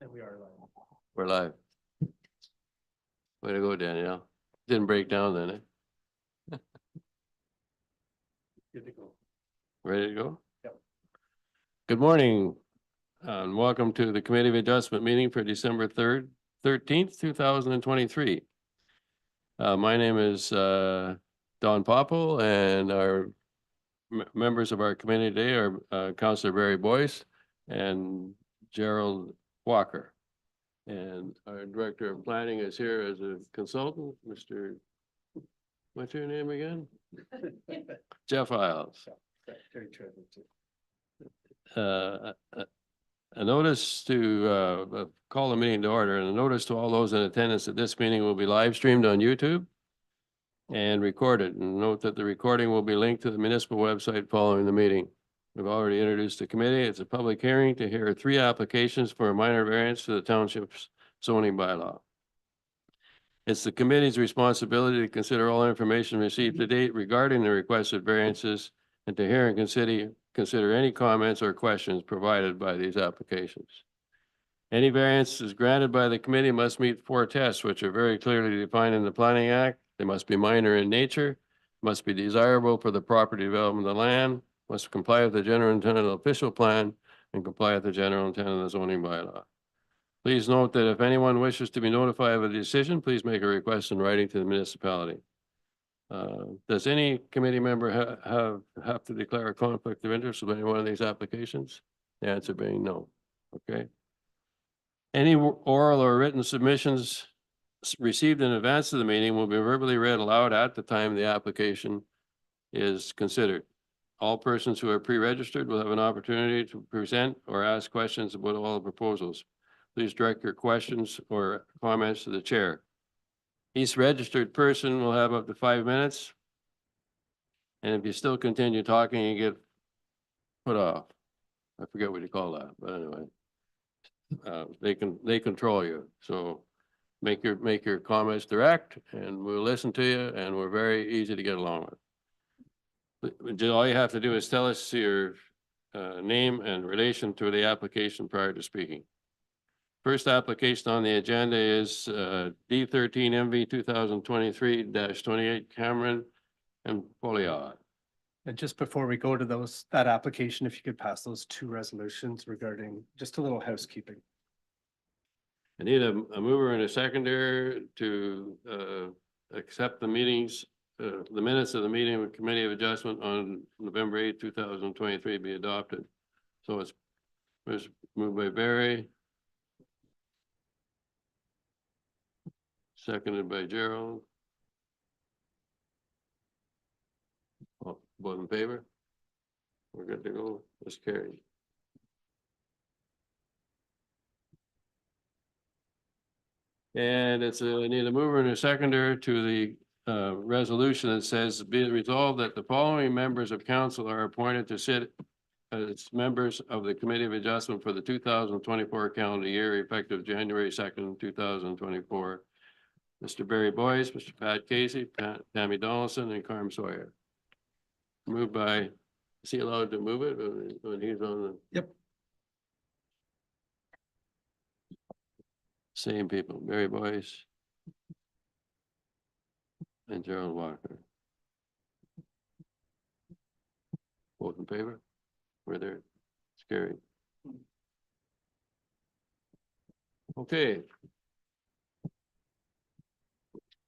And we are live. We're live. Way to go, Danielle. Didn't break down then, eh? Good to go. Ready to go? Yep. Good morning, and welcome to the Committee of Adjustment meeting for December 13th, 2023. My name is Don Popple, and our members of our committee today are Councillor Barry Boyce and Gerald Walker. And our Director of Planning is here as a consultant, Mr. What's your name again? Jeff Isles. Very terrific too. A notice to call the meeting to order, and a notice to all those in attendance at this meeting will be live streamed on YouTube and recorded. And note that the recording will be linked to the municipal website following the meeting. We've already introduced the committee. It's a public hearing to hear 3 applications for a minor variance to the township's zoning bylaw. It's the committee's responsibility to consider all information received to date regarding the requested variances and to hear and consider any comments or questions provided by these applications. Any variances granted by the committee must meet 4 tests, which are very clearly defined in the Planning Act. They must be minor in nature, must be desirable for the property development of the land, must comply with the general intent of the official plan, and comply with the general intent of the zoning bylaw. Please note that if anyone wishes to be notified of a decision, please make a request in writing to the municipality. Does any committee member have to declare a conflict of interest with any one of these applications? The answer being no. Okay. Any oral or written submissions received in advance of the meeting will be verbally read aloud at the time the application is considered. All persons who are pre-registered will have an opportunity to present or ask questions about all the proposals. Please direct your questions or comments to the chair. Each registered person will have up to 5 minutes. And if you still continue talking, you get put off. I forget what you call that, but anyway. They control you. So make your comments direct and we'll listen to you, and we're very easy to get along with. All you have to do is tell us your name and relation to the application prior to speaking. First application on the agenda is D13 MV 2023-28 Cameron and Foliot. And just before we go to that application, if you could pass those 2 resolutions regarding just a little housekeeping. I need a mover and a seconder to accept the minutes of the meeting with Committee of Adjustment on November 8, 2023 be adopted. So it's moved by Barry. Seconded by Gerald. Both in favor? We're good to go. It's carried. And I need a mover and a seconder to the resolution that says, be it resolved that the following members of council are appointed to sit as members of the Committee of Adjustment for the 2024 calendar year, effective January 2nd, 2024. Mr. Barry Boyce, Mr. Pat Casey, Tammy Donaldson, and Carm Sawyer. Moved by, is he allowed to move it when he's on the? Yep. Same people, Barry Boyce and Gerald Walker. Both in favor? We're there. Scary. Okay.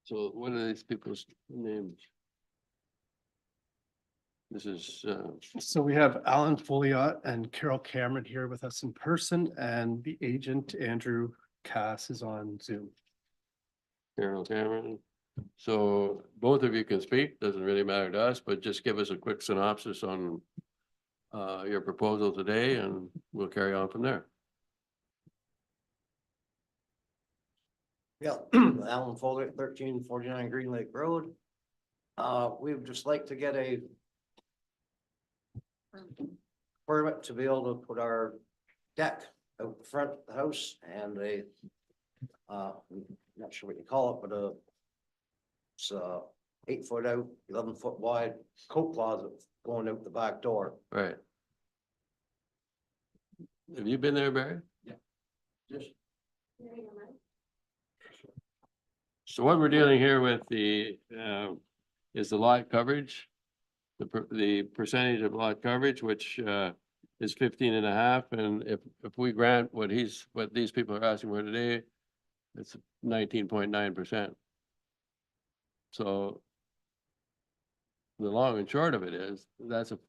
So what are these people's names? This is So we have Alan Foliot and Carol Cameron here with us in person, and the agent Andrew Cass is on Zoom. Carol Cameron. So both of you can speak, doesn't really matter to us, but just give us a quick synopsis on your proposal today and we'll carry on from there. Yeah, Alan Foley, 1349 Green Lake Road. We would just like to get a permit to be able to put our deck out front of the house and not sure what you call it, but it's 8 foot out, 11 foot wide coat closet going out the back door. Right. Have you been there, Barry? Just So what we're dealing here with is the lot coverage. The percentage of lot coverage, which is 15.5, and if we grant what these people are asking for today, it's 19.9%. So the long and short of it is, that's a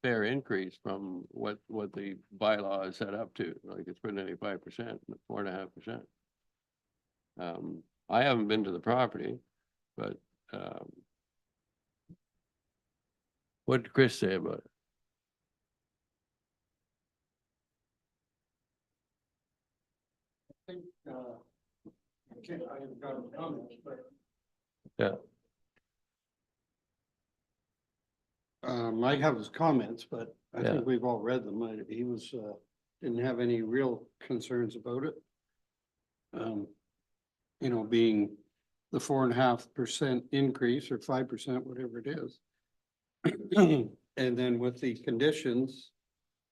fair increase from what the bylaw is set up to, like it's putting 5%, 4.5%. I haven't been to the property, but what did Chris say about it? I haven't got a comment, but. Yeah. I have his comments, but I Yeah. think we've all read them. He was, didn't have any real concerns about it. You know, being the 4.5% increase or 5%, whatever it is. And then with the conditions,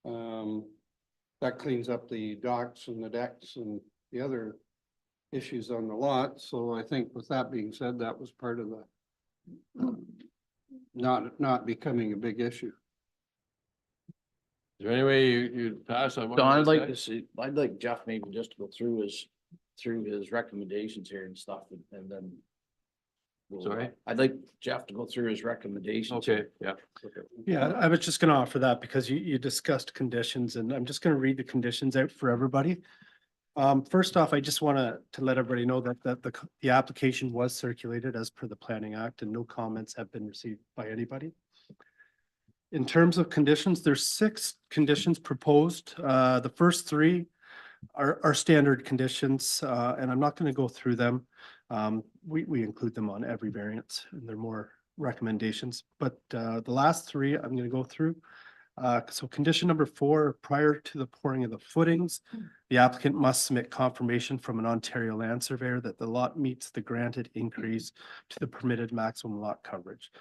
that cleans up the docks and the decks and the other issues on the lot. So I think with that being said, that was part of the not becoming a big issue. Is there any way you pass on? what Don, he I'd like said? to see, I'd like Jeff maybe just to go through his recommendations here and stuff, and then. Sorry? I'd like Jeff to go through his recommendations. Okay, yeah. Yeah, I was just gonna offer that because you discussed conditions and I'm just gonna read the conditions out for everybody. First off, I just wanna to let everybody know that the application was circulated as per the Planning Act and no comments have been received by anybody. In terms of conditions, there's 6 conditions proposed. The first 3 are standard conditions, and I'm not gonna go through them. We include them on every variance and they're more recommendations, but the last 3 I'm gonna go through. So condition number 4, prior to the pouring of the footings, the applicant must submit confirmation from an Ontario land surveyor that the lot meets the granted increase to the permitted maximum lot coverage.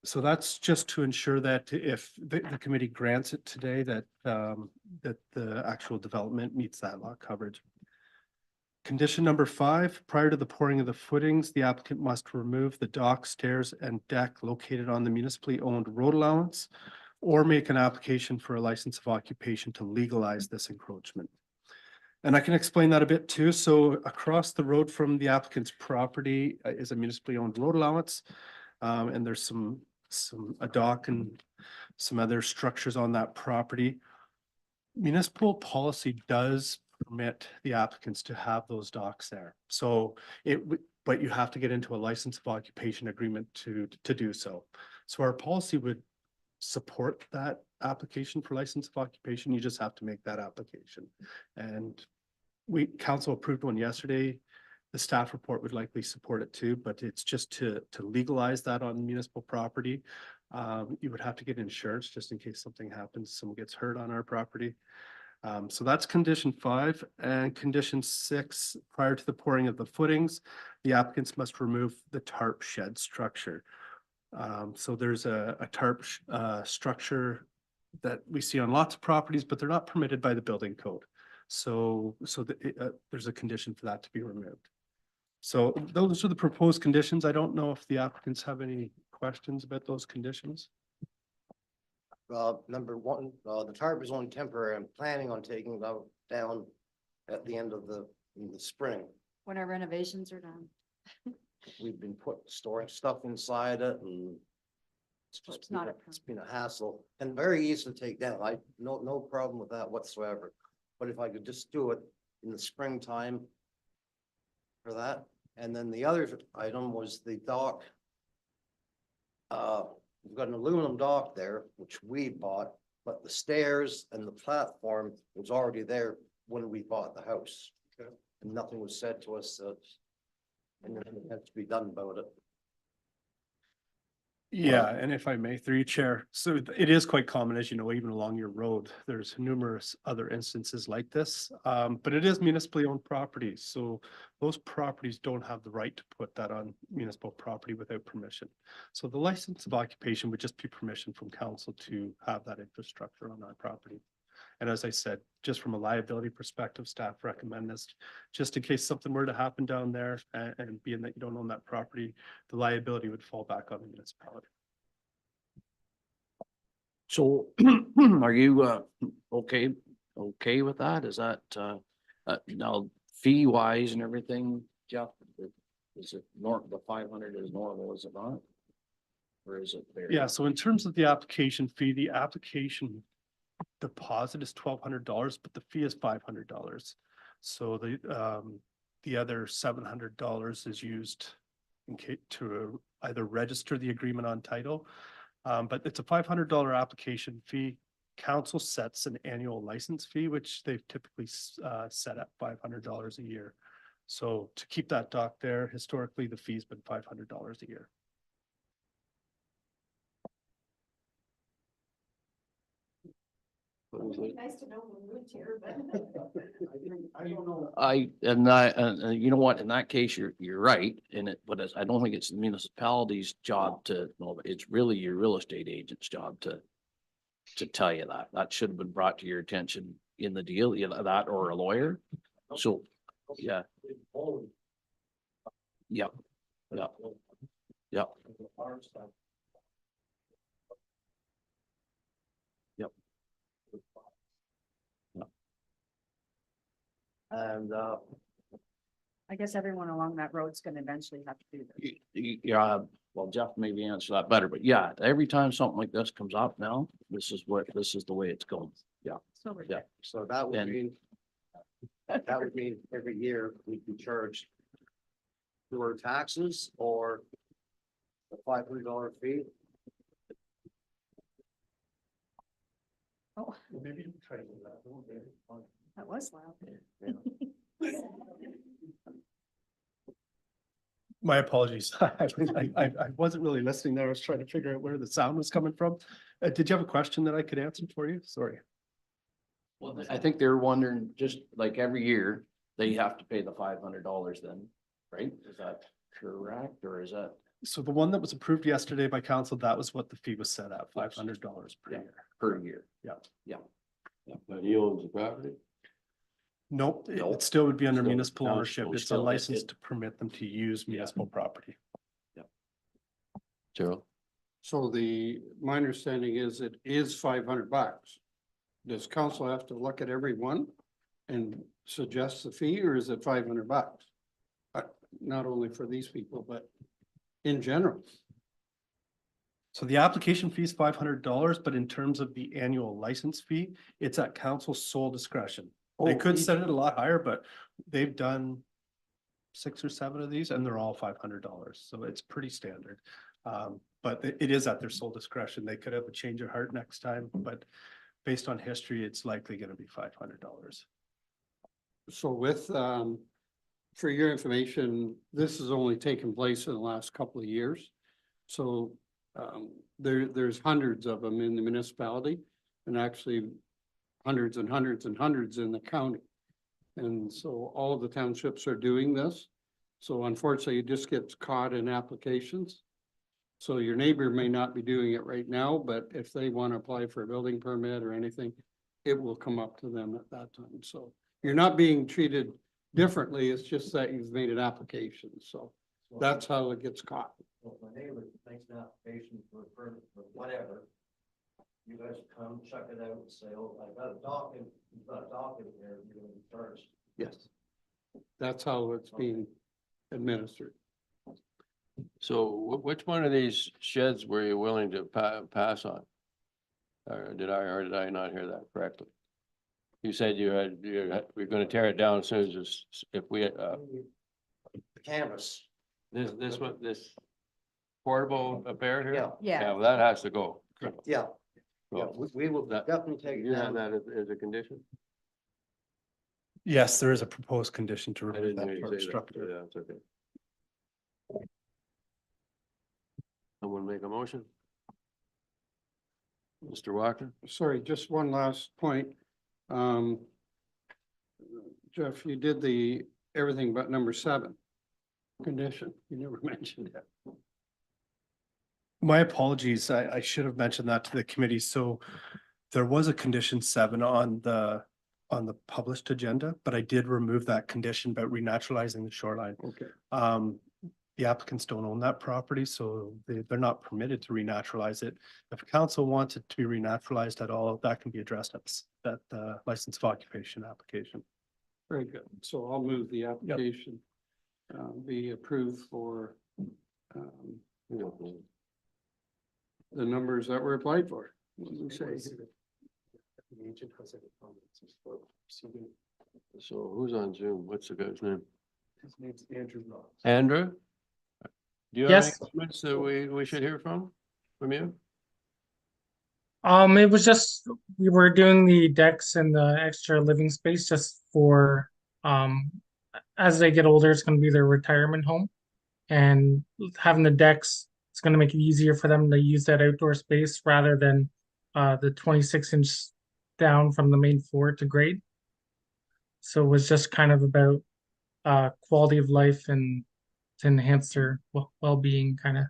So that's just to ensure that if the committee grants it today, that the actual development meets that lot coverage. Condition number 5, prior to the pouring of the footings, the applicant must remove the dock, stairs, and deck located on the municipally owned road allowance or make an application for a license of occupation to legalize this encroachment. And I can explain that a bit too. So across the road from the applicant's property is a municipally owned road allowance. And there's a dock and some other structures on that property. Municipal policy does permit the applicants to have those docks there. So but you have to get into a license of occupation agreement to do so. So our policy would support that application for license of occupation. You just have to make that application. And council approved one yesterday. The staff report would likely support it too, but it's just to legalize that on municipal property. You would have to get insurance just in case something happens, someone gets hurt on our property. So that's condition 5, and condition 6, prior to the pouring of the footings, the applicants must remove the tarp shed structure. So there's a tarp structure that we see on lots of properties, but they're not permitted by the building code. So there's a condition for that to be removed. So those are the proposed conditions. I don't know if the applicants have any questions about those conditions. Number 1, the tarp is only temporary. I'm planning on taking it out down at the end of in the spring. When our renovations are done. We've been storing stuff inside it and So it's not a it's been a hassle and very easy to take down. No problem with that whatsoever. But if I could just do it in the springtime for that. And then the other item was the dock. We've got an aluminum dock there, which we bought, but the stairs and the platform was already there when we bought the house. Okay. And nothing was said to us, and nothing had to be done about it. Yeah, and if I may, through you, Chair, so it is quite common, as you know, even along your road, there's numerous other instances like this. But it is municipally owned property, so those properties don't have the right to put that on municipal property without permission. So the license of occupation would just be permission from council to have that infrastructure on our property. And as I said, just from a liability perspective, staff recommend this, just in case something were to happen down there, and being that you don't own that property, the liability would fall back on the municipality. So are you okay with that? Is that now fee wise and everything, Jeff? Is it the 500 is normal, is it not? Or is it very? Yeah, so in terms of the application fee, the application deposit is $1,200, but the fee is $500. So the other $700 is used in case to either register the agreement on title. But it's a $500 application fee. Council sets an annual license fee, which they've typically set at $500 a year. So to keep that dock there, historically, the fee's been $500 a year. Nice to know when we lived here, but. I don't know. And you know what, in that case, you're right in it, but I don't think it's the municipality's job to, no, it's really your real estate agent's job to tell you that. That should have been brought to your attention in the deal, either that or a lawyer. So, yeah. Yep. Yep. Yep. Yep. And, I guess everyone along that road's gonna eventually have to do this. Yeah, well, Jeff maybe answer that better, but yeah, every time something like this comes up now, this is the way it's going. Yeah, So we're yeah. so that would And- mean, every year we'd be charged sewer taxes or a $500 fee. Oh, Maybe you try to do that. that was loud. My apologies. I wasn't really listening there. I was trying to figure out where the sound was coming from. Did you have a question that I could answer for you? Sorry. Well, I think they're wondering, just like every year, they have to pay the $500 then, right? Is that correct, or is that So the one that was approved yesterday by council, that was what the fee was set at, $500 per Yeah. year. per year? Yeah. But he owns the property? Nope, it Nope. still would be under Still municipal council, ownership. It's a still, license to permit them to use municipal property. Gerald? So my understanding is it is $500. Does council have to look at every one and suggest the fee, or is it $500? Not only for these people, but in general. So the application fee is $500, but in terms of the annual license fee, it's at council's sole discretion. They Oh, could each- set it a lot higher, but they've done 6 or 7 of these and they're all $500. So it's pretty standard. But it is at their sole discretion. They could have a change of heart next time, but based on history, it's likely going to be $500. So with, for your information, this has only taken place in the last couple of years. So there's hundreds of them in the municipality, and actually hundreds and hundreds and hundreds in the county. And so all of the townships are doing this. So unfortunately, it just gets caught in applications. So your neighbor may not be doing it right now, but if they want to apply for a building permit or anything, it will come up to them at that time. So you're not being treated differently. It's just that you've made an application. So that's how it gets caught. If my neighbor makes an application for a permit for whatever, you guys come check it out and say, oh, I've got a dock in, you've got a dock in there, you're gonna be charged. Yes. That's how it's being administered. So which one of these sheds were you willing to pass on? Or did I not hear that correctly? You said we're gonna tear it down as soon as if we, The canvas, this portable affair here? yeah, Yeah, well, that has to go. yeah, yeah, So, we will that- definitely take it You have down. that as a condition? Yes, there is a proposed condition to I remove didn't that hear you part say that. structure. Yeah, it's okay. Someone make a motion? Mr. Walker? Sorry, just one last point. Jeff, you did everything but number 7. Condition, you never mentioned that. My apologies. I should have mentioned that to the committee. So there was a condition 7 on the published agenda, but I did remove that condition about renaturalizing the shoreline. Okay. The applicants don't own that property, so they're not permitted to renaturalize it. If council wants it to be renaturalized at all, that can be addressed at the license of occupation application. Very good. So I'll move the application be approved for the numbers that were applied for. What did we say? So who's on Zoom? What's the guy's name? His name's Andrew Ross. Andrew? Do you have any Yes. comments that we should hear from you? It was just, we were doing the decks and the extra living space just for, as they get older, it's gonna be their retirement home. And having the decks, it's gonna make it easier for them to use that outdoor space rather than, the 26-inch down from the main floor to grade. So it was just kind of about, quality of life and to enhance their well-being kind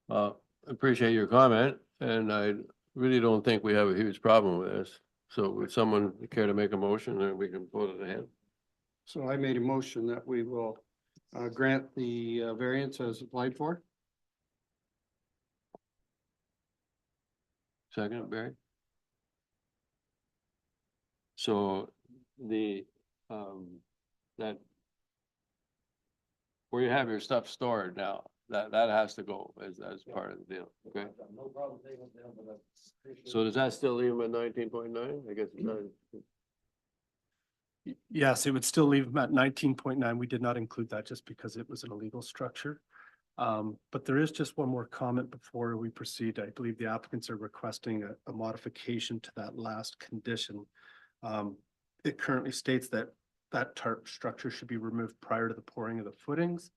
of. Appreciate your comment, and I really don't think we have a huge problem with this. So would someone care to make a motion, and we can vote it ahead? So I made a motion that we will grant the variance as applied for. Second, Barry? So the, that where you have your stuff stored now, that has to go as part of the deal, okay? No problem taking it down, but that's. So does that still leave them at 19.9? I guess it's not. Yes, it would still leave them at 19.9. We did not include that just because it was an illegal structure. But there is just one more comment before we proceed. I believe the applicants are requesting a modification to that last condition. It currently states that tarp structure should be removed prior to the pouring of the footings.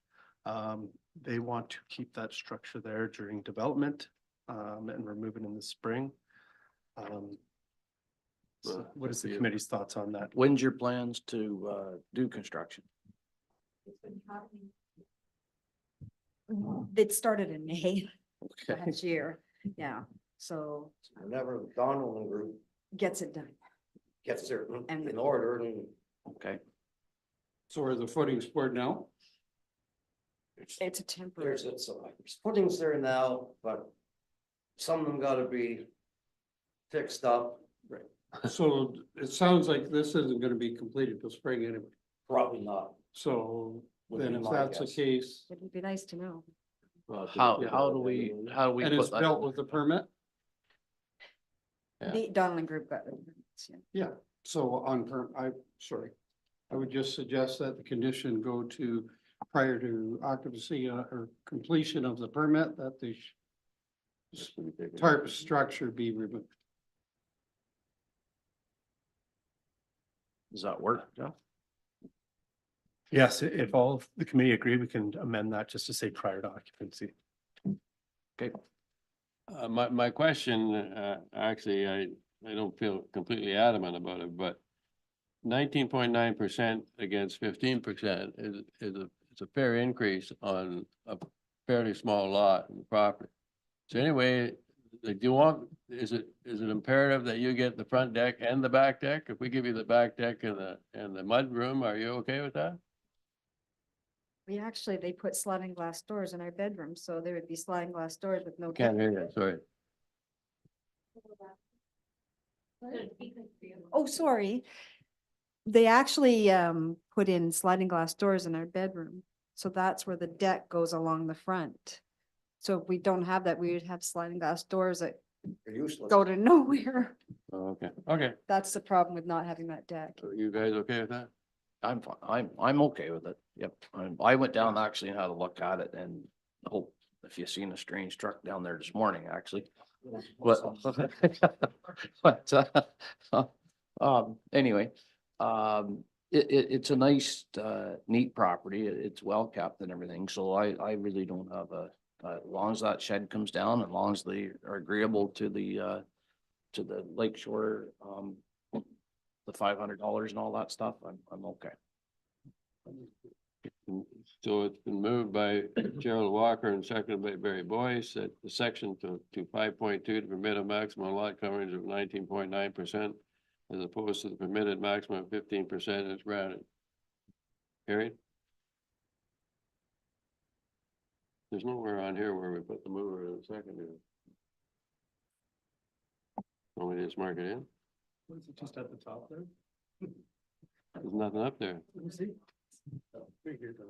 They want to keep that structure there during development and remove it in the spring. So what is the committee's thoughts on that? When's your plans to do construction? It started in May Okay. last year, yeah, so Whenever the Donald group gets it done. gets their And- in order and Okay. So are the footings poured now? It's a temporary. there's footings there now, but some of them gotta be fixed up. So it sounds like this isn't gonna be completed till spring anyway. Probably not. So would then be if my that's the guess. case, It would be nice to know. How do we and it's put built that? with a permit? Yeah. The Donald Group got it. Yeah. Yeah, so I would just suggest that the condition go to prior to occupancy or completion of the permit that the tarp structure be removed. Does that work? Yeah. Yes, if all of the committee agree, we can amend that just to say prior to occupancy. My question, actually, I don't feel completely adamant about it, but 19.9% against 15% it's a fair increase on a fairly small lot in the property. So anyway, do you want, is it imperative that you get the front deck and the back deck? If we give you the back deck and the mud room, are you okay with that? They put sliding glass doors in our bedroom, so there would be sliding glass doors with no. Can't hear deck. you, sorry. Oh, sorry. They actually put in sliding glass doors in our bedroom, so that's where the deck goes along the front. So if we don't have that, we would have sliding glass doors that They're useless. go to nowhere. Oh, okay, That's the problem with not having that deck. so you guys okay with that? I'm fine. I'm okay with it. Yep. I went down actually and had a look at it and hope if you seen a strange truck down there this morning, actually. Anyway, it's a nice, neat property. It's well kept and everything. So I really don't have as long as that shed comes down, as long as they are agreeable to the lakeshore, the $500 and all that stuff, I'm okay. So it's been moved by Gerald Walker and seconded by Barry Boyce that the section to 5.2 to permit a maximum lot coverage of 19.9% as opposed to the permitted maximum of 15% is granted. Carried? There's nowhere on here where we put the mover and the seconder. Want me to just mark it in? What is it, just at the top there? There's nothing up there. Let me see. Right here, Don.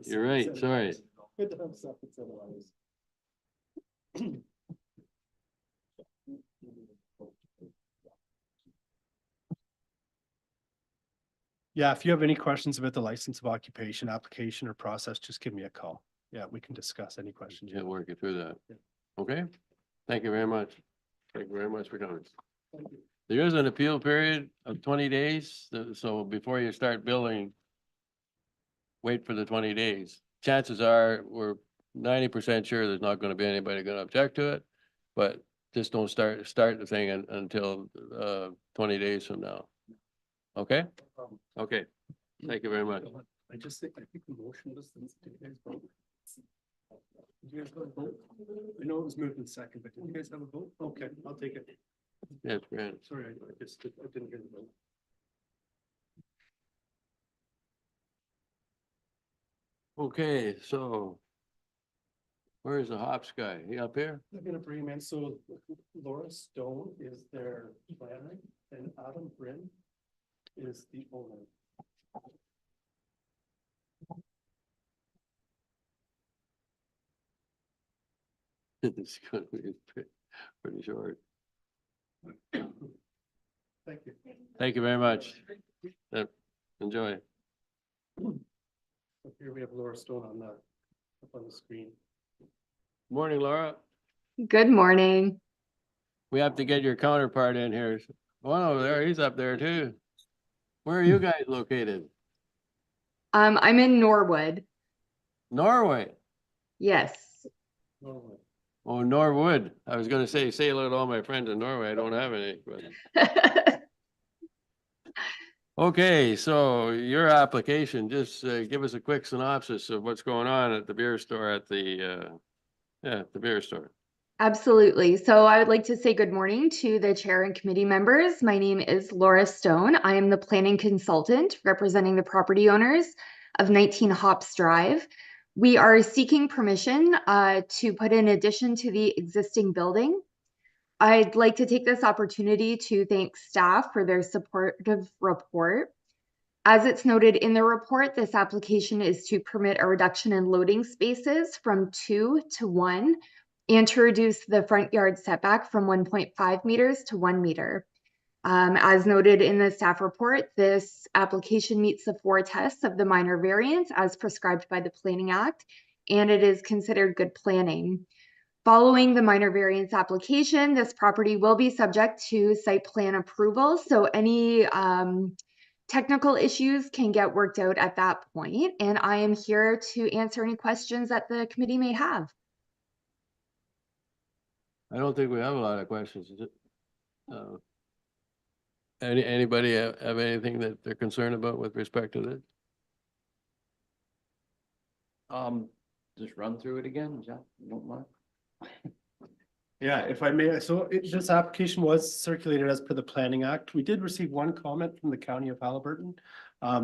You're right, sorry. Good to have stuff that's otherwise. Yeah, if you have any questions about the license of occupation, application or process, just give me a call. Yeah, we can discuss any questions. you Can't have. work you through that. Yeah. Okay? Thank you very much. Thank you very much for coming. Thank you. There is an appeal period of 20 days, so before you start billing, wait for the 20 days. Chances are, we're 90% sure there's not gonna be anybody gonna object to it, but just don't start the thing until 20 days from now. Okay? Okay, thank you very much. I just think, I think the motion was, did you guys vote? Did you guys have a vote? I know it was moved in second, but did you guys have a vote? Okay, I'll take it. Yes, Grant. Sorry, I just, I didn't hear the vote. Okay, so where's the hops guy? He up here? I'm gonna bring him in, so Laura Stone is their planner and Adam Bryn is the owner. It's gonna be pretty short. Thank you. Thank you very much. Yep, enjoy. So here we have Laura Stone on the, up on the screen. Morning, Laura. Good morning. We have to get your counterpart in here. One over there, he's up there too. Where are you guys located? I'm in Norwood. Norway. Yes. Norway. Oh, Norwood. I was gonna say hello to all my friends in Norway. I don't have any, but. Okay, so your application, just give us a quick synopsis of what's going on at the beer store at the, the beer store. Absolutely. So I would like to say good morning to the chair and committee members. My name is Laura Stone. I am the planning consultant representing the property owners of 19 Hops Drive. We are seeking permission to put an addition to the existing building. I'd like to take this opportunity to thank staff for their supportive report. As it's noted in the report, this application is to permit a reduction in loading spaces from 2 to 1 and to reduce the front yard setback from 1.5 meters to 1 meter. As noted in the staff report, this application meets the 4 tests of the minor variance as prescribed by the Planning Act, and it is considered good planning. Following the minor variance application, this property will be subject to site plan approval. So any technical issues can get worked out at that point. And I am here to answer any questions that the committee may have. I don't think we have a lot of questions. Is it? Anybody have anything that they're concerned about with respect to this? Just run through it again, is that, you don't mind? Yeah, if I may, so this application was circulated as per the Planning Act. We did receive one comment from the County of Halliburton.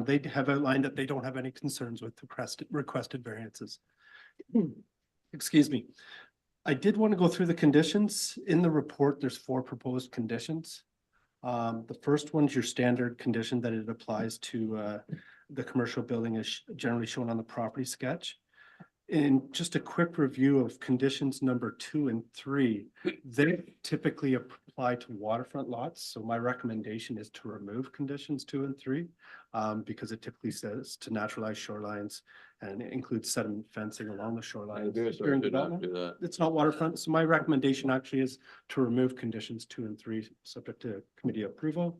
They have outlined that they don't have any concerns with the requested variances. Excuse me. I did want to go through the conditions. In the report, there's 4 proposed conditions. The first one's your standard condition that it applies to the commercial building is generally shown on the property sketch. In just a quick review of conditions number 2 and 3, they typically apply to waterfront lots. So my recommendation is to remove conditions 2 and 3 because it typically says to naturalize shorelines and includes sediment fencing along the shoreline. during development. Do that. It's not waterfront. So my recommendation actually is to remove conditions 2 and 3 subject to committee approval.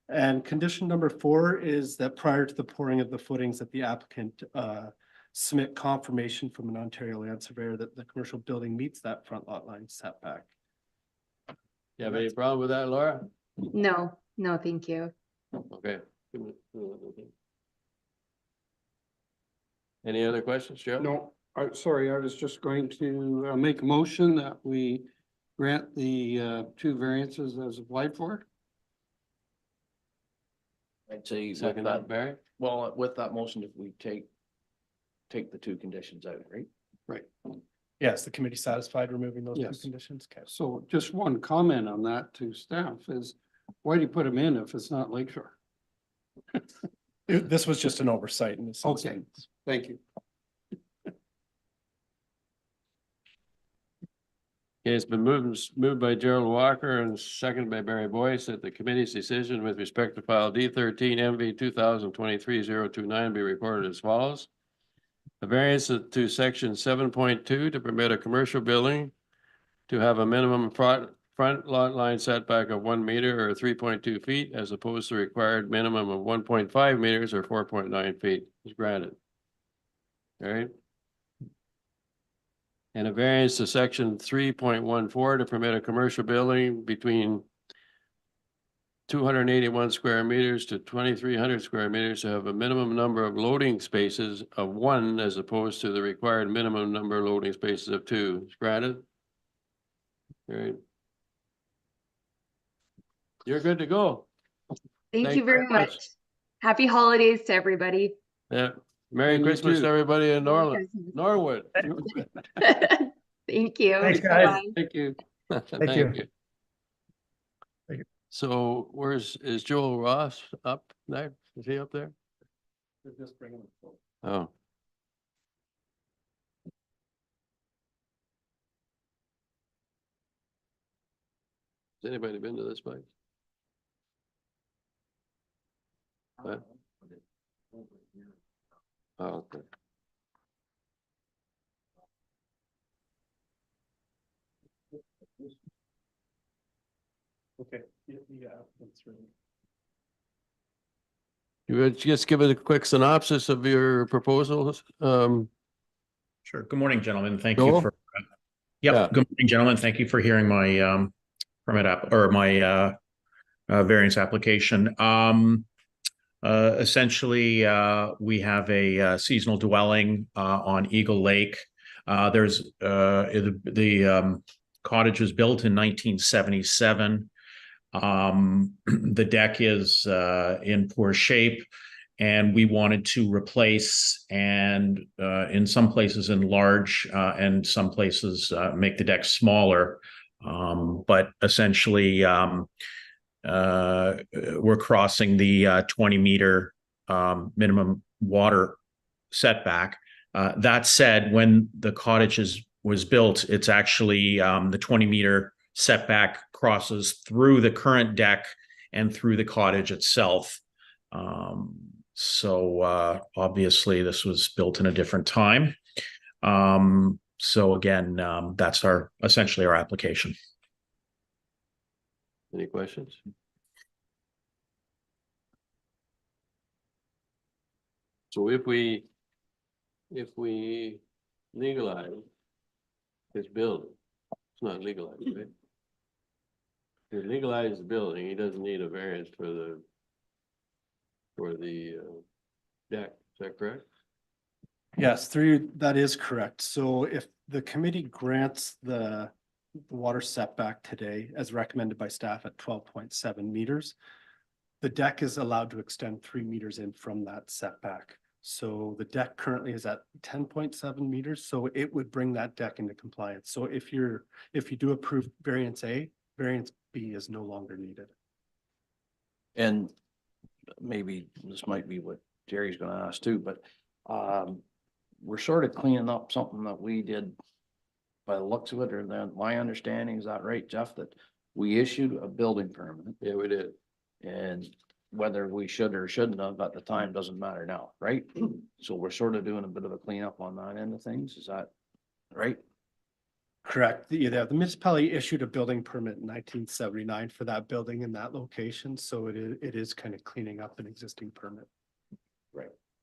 And condition number 4 is that prior to the pouring of the footings that the applicant submit confirmation from an Ontario land surveyor that the commercial building meets that front lot line setback. You have any problem with that, Laura? No, thank you. Okay. Any other questions, Joe? No, sorry, I was just going to make a motion that we grant the two variances as applied for. I'd say with Second, that, Barry? well, with that motion, if we take the two conditions out, right? Right. Yes, the committee satisfied removing those two Yes. conditions. Okay. So just one comment on that to staff is, why do you put them in if it's not Lakeshore? This was just an oversight in this Okay. instance. Thank you. Okay, it's been moved by Gerald Walker and seconded by Barry Boyce that the committee's decision with respect to file D13 MV 2023-029 be recorded as follows. A variance to section 7.2 to permit a commercial building to have a minimum front lot line setback of 1 meter or 3.2 feet as opposed to required minimum of 1.5 meters or 4.9 feet is granted. All right. And a variance to section 3.14 to permit a commercial building between 281 square meters to 2,300 square meters to have a minimum number of loading spaces of 1 as opposed to the required minimum number of loading spaces of 2 is granted. All right. You're good to go. Thank Thank you you very very much. much. Happy holidays to everybody. Yeah. Merry And you Christmas to too. everybody in Norwood. Thank you. Thanks, guys. Bye. Thank you. Thank you. you. Thank you. So is Joel Ross up there? Is he up there? Just bring them. Oh. Has anybody been to this place? What? Oh, okay. Okay. Yeah, that's right. You would just give it a quick synopsis of your proposals, Sure. Good morning, gentlemen. Thank Joel? you for, Yeah. Good morning, gentlemen. Thank you for hearing my permit app or my variance application. Essentially, we have a seasonal dwelling on Eagle Lake. There's the cottage was built in 1977. The deck is in poor shape, and we wanted to replace and in some places enlarge and some places make the deck smaller. But essentially, we're crossing the 20-meter minimum water setback. That said, when the cottage was built, it's actually the 20-meter setback crosses through the current deck and through the cottage itself. So obviously this was built in a different time. So again, that's essentially our application. any questions? So if we legalize this building, it's not legalized, right? If we legalize the building, he doesn't need a variance for the deck, is that correct? Yes, that is correct. So if the committee grants the water setback today, as recommended by staff at 12.7 meters, the deck is allowed to extend 3 meters in from that setback. So the deck currently is at 10.7 meters, so it would bring that deck into compliance. So if you do approve variance A, variance B is no longer needed. And maybe this might be what Jerry's gonna ask too, but we're sort of cleaning up something that we did by the looks of it, or then my understanding, is that right, Jeff, that we issued a building permit, Yeah, we did. and whether we should or shouldn't have at the time doesn't matter now, right? So we're sort of doing a bit of a cleanup on that end of things, is that right? Correct. The municipality issued a building permit in 1979 for that building in that location, so it is kind of cleaning up an existing permit.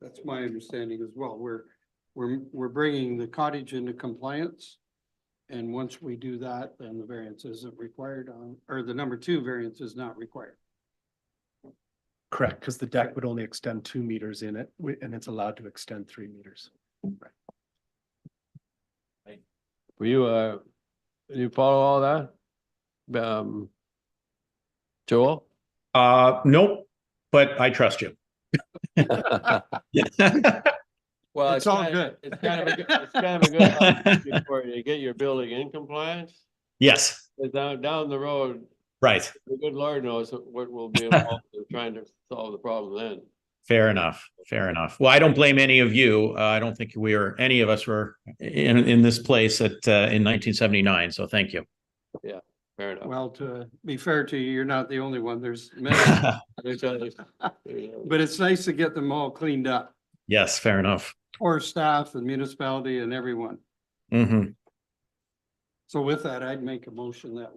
That's my understanding as well. We're bringing the cottage into compliance. And once we do that, then the variance isn't required or the number 2 variance is not required. Correct, because the deck would only extend 2 meters in it, and it's allowed to extend 3 meters. Were you follow all that? Joel? Nope, but I trust you. Well, It's all kinda- good. It's kind of a, it's kind of a good opportunity for you to get your building in compliance. Yes, But down the road, right. the good Lord knows what will be involved in trying to solve the problem then. Fair enough. Fair enough. Well, I don't blame any of you. I don't think any of us were in this place in 1979. So thank you. Fair enough. Well, to be fair to you, you're not the only one. There's many, There's others. but it's nice to get them all cleaned up, Yes, fair enough. or staff and municipality and everyone. Hmm. So with that, I'd make a motion that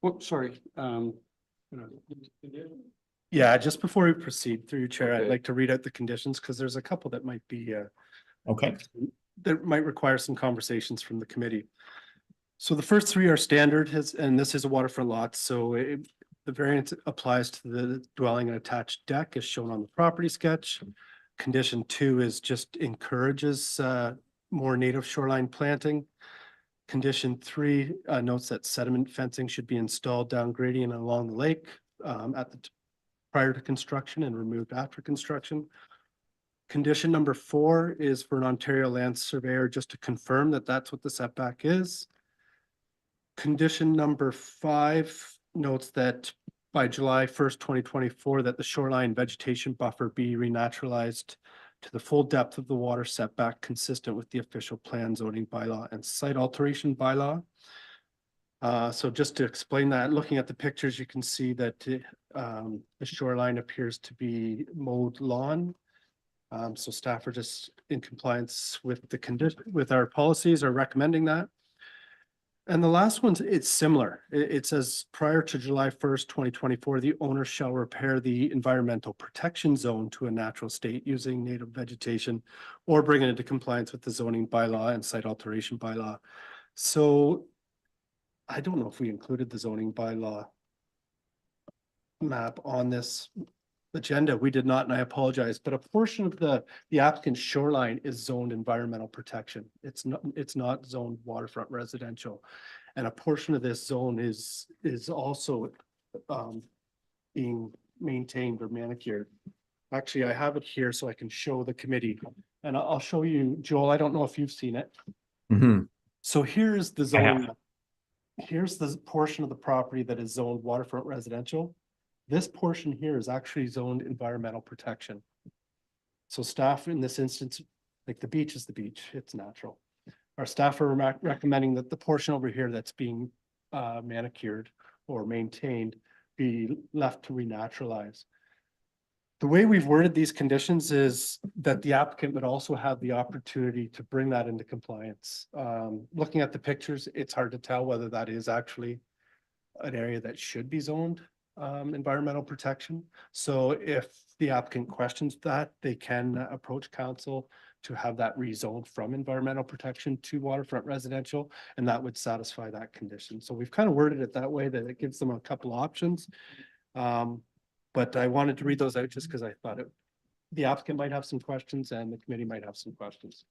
whoops, sorry, Yeah, just before we proceed through your chair, I'd Okay. like to read out the conditions because there's a couple that might be Okay. that might require some conversations from the committee. So the first three are standard, and this is a waterfront lot, so the variance applies to the dwelling and attached deck as shown on the property sketch. Condition 2 is just encourages more native shoreline planting. Condition 3 notes that sediment fencing should be installed down gradient along the lake prior to construction and removed after construction. Condition number 4 is for an Ontario land surveyor just to confirm that that's what the setback is. Condition number 5 notes that by July 1st, 2024, that the shoreline vegetation buffer be renaturalized to the full depth of the water setback consistent with the official plan zoning bylaw and site alteration bylaw. So just to explain that, looking at the pictures, you can see that the shoreline appears to be mowed lawn. So staff are just in compliance with the condition, with our policies are recommending that. And the last one, it's similar. It says prior to July 1st, 2024, the owner shall repair the environmental protection zone to a natural state using native vegetation or bring it into compliance with the zoning bylaw and site alteration bylaw. So I don't know if we included the zoning bylaw map on this agenda. We did not, and I apologize, but a portion of the applicant's shoreline is zoned environmental protection. It's not zoned waterfront residential. And a portion of this zone is also being maintained or manicured. Actually, I have it here so I can show the committee, and I'll show you, Joel. I don't know if you've seen it. Hmm. So here's the I have. zoning. Here's the portion of the property that is zoned waterfront residential. This portion here is actually zoned environmental protection. So staff in this instance, like the beach is the beach, it's natural. Our staff are recommending that the portion over here that's being manicured or maintained be left to renaturalize. The way we've worded these conditions is that the applicant would also have the opportunity to bring that into compliance. Looking at the pictures, it's hard to tell whether that is actually an area that should be zoned environmental protection. So if the applicant questions that, they can approach council to have that rezoned from environmental protection to waterfront residential, and that would satisfy that condition. So we've kind of worded it that way that it gives them a couple options. But I wanted to read those out just because I thought the applicant might have some questions and the committee might have some questions.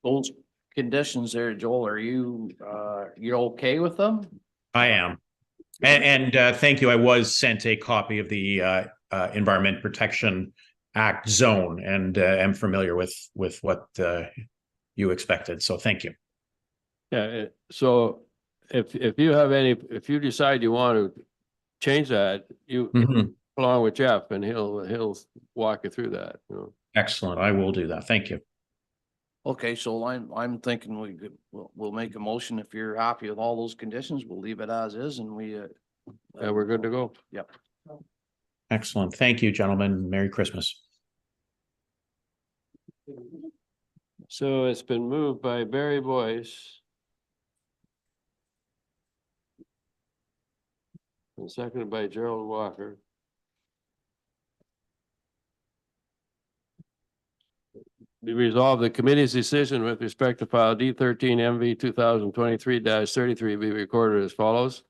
Those conditions there, Joel, are you're okay with them? I am. And thank you. I was sent a copy of the Environment Protection Act zone and am familiar with what you expected. So thank you. Yeah, so if you decide you want to change that, you Mhm. along with Jeff and he'll walk you through that, you know. Excellent. I will do that. Thank you. Okay, so I'm thinking we'll make a motion. If you're happy with all those conditions, we'll leave it as is and And we're good to go. Yep. Excellent. Thank you, gentlemen. Merry Christmas. So it's been moved by Barry Boyce. And seconded by Gerald Walker. Be resolved, the committee's decision with respect to file D13 MV 2023-33 be recorded as follows.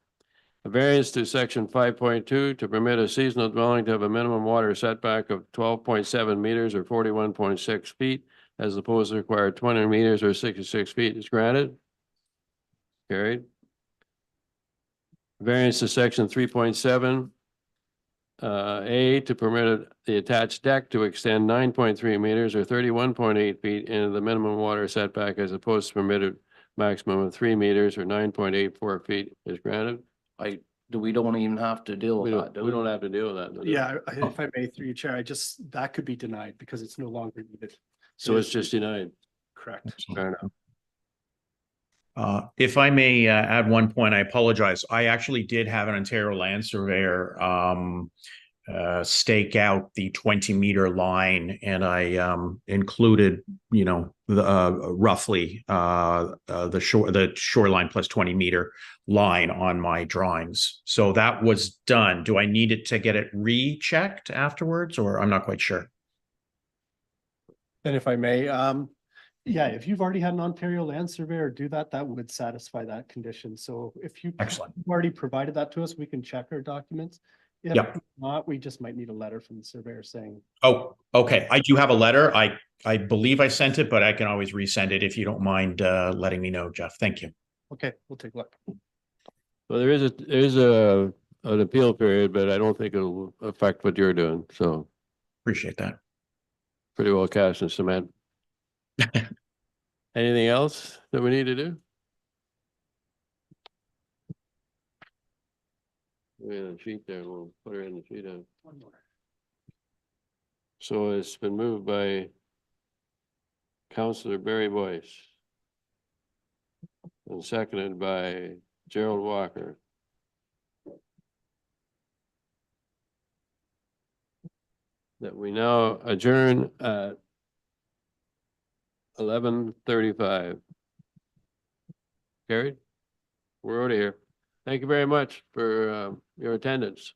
A variance to section 5.2 to permit a seasonal dwelling to have a minimum water setback of 12.7 meters or 41.6 feet, as opposed to required 20 meters or 66 feet is granted. Carried. Variance to section 3.7 A to permit the attached deck to extend 9.3 meters or 31.8 feet into the minimum water setback, as opposed to permitted maximum of 3 meters or 9.84 feet is granted. We don't even have to deal We with that, don't, do we don't have to deal with that. do we? Yeah, if I may, through you, Chair, that could be denied because it's no longer needed. So it's just denied. Correct. Fair enough. If I may add one point, I apologize. I actually did have an Ontario land surveyor stake out the 20-meter line, and I included, the roughly the shoreline plus 20-meter line on my drawings. So that was done. Do I need it to get it rechecked afterwards, or I'm not quite sure? And if I may, yeah, if you've already had an Ontario land surveyor do that, that would satisfy that condition. So if you Excellent. already provided that to us, we can check our documents. If Yep. not, we just might need a letter from the surveyor saying, Oh, okay. I do have a letter. I believe I sent it, but I can always resend it if you don't mind letting me know, Jeff. Thank you. okay, we'll take a look. Well, there is an appeal period, but I don't think it'll affect what you're doing. So Appreciate that. pretty well cast in cement. Anything else that we need to do? We have a sheet there. We'll put her in the sheet. So it's been moved by Councillor Barry Boyce and seconded by Gerald Walker. That we now adjourn at 11:35. Carried? We're out of here. Thank you very much for your attendance.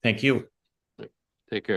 Thank you. Take care.